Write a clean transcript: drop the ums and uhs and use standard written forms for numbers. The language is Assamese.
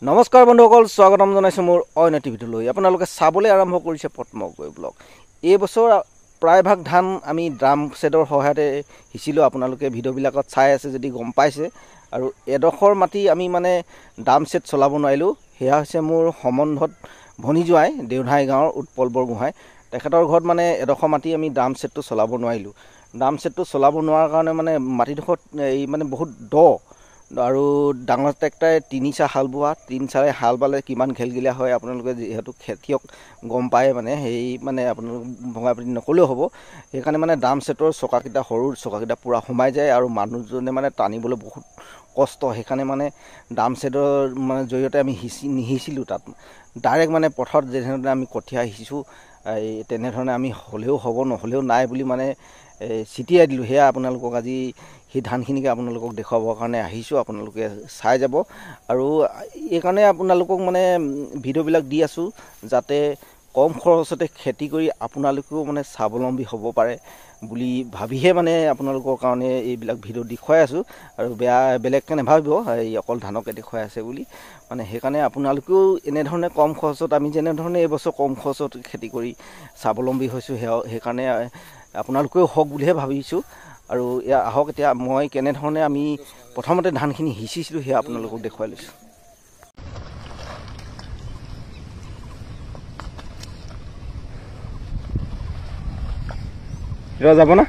নমস্কাৰ বন্ধুসকল, স্বাগতম জনাইছোঁ মোৰ অন্য টিভিটোলৈ। আপোনালোকে চাবলৈ আৰম্ভ কৰিছে পদ্মগৈ ব্লগ। এই বছৰ প্ৰায়ভাগ ধান আমি ড্ৰাম ছেটৰ সহায়তে সিঁচিলোঁ। আপোনালোকে ভিডিঅ'বিলাকত চাই আছে যদি গম পাইছে। আৰু এডোখৰ মাটি আমি মানে ড্ৰাম ছেট চলাব নোৱাৰিলোঁ। সেয়া হৈছে মোৰ সম্বন্ধত ভনী জোঁৱাই দেওধাই গাঁৱৰ উৎপল বৰগোহাঁই। তেখেতৰ ঘৰত মানে এডোখৰ মাটি আমি ড্ৰাম ছেটটো চলাব নোৱাৰিলোঁ। ড্ৰাম ছেটটো চলাব নোৱাৰাৰ কাৰণে মানে মাটিডোখৰত এই মানে বহুত দ আৰু ডাঙৰ ট্ৰেক্টৰে 3 চাহ হাল বোৱা, 3 চাহে হাল বালে কিমান ঘেলঘেলীয়া হয় আপোনালোকে যিহেতু খেতিয়ক গম পায়। মানে সেই মানে আপোনালোক ভঙা পাতি নকলেও হ'ব। সেইকাৰণে মানে ড্ৰাম ছেটৰ চকাকেইটা সৰু চকাকেইটা পূৰা সোমাই যায় আৰু মানুহজনে মানে টানিবলৈ বহুত কষ্ট। সেইকাৰণে মানে ড্ৰাম ছেটৰ মানে জৰিয়তে আমি নিসিঁচিলোঁ তাত। ডাইৰেক্ট মানে পথাৰত যেনেধৰণে আমি কঠীয়া সিঁচিছোঁ এই তেনেধৰণে আমি হ'লেও হ'ব নহ'লেও নাই বুলি মানে ছিটিয়াই দিলোঁ। সেয়া আপোনালোকক আজি সেই ধানখিনিকে আপোনালোকক দেখুৱাবৰ কাৰণে আহিছোঁ। আপোনালোকে চাই যাব। আৰু এইকাৰণে আপোনালোকক মানে ভিডিঅ'বিলাক দি আছোঁ যাতে কম খৰচতে খেতি কৰি আপোনালোকেও মানে স্বাৱলম্বী হ'ব পাৰে বুলি ভাবিহে মানে আপোনালোকৰ কাৰণে এইবিলাক ভিডিঅ' দেখুৱাই আছোঁ। আৰু বেলেগকৈ নাভাবিব এই অকল ধানকে দেখুৱাই আছে বুলি। মানে সেইকাৰণে আপোনালোকেও এনেধৰণে কম খৰচত আমি যেনেধৰণে এইবছৰ কম খৰচত খেতি কৰি স্বাৱলম্বী হৈছোঁ সেইকাৰণে আপোনালোকেও হওক বুলিহে ভাবিছোঁ। আৰু আহক এতিয়া মই কেনেধৰণে আমি প্ৰথমতে ধানখিনি সিঁচিছিলোঁ সেয়া আপোনালোকক দেখুৱাই লৈছোঁ। যাব না?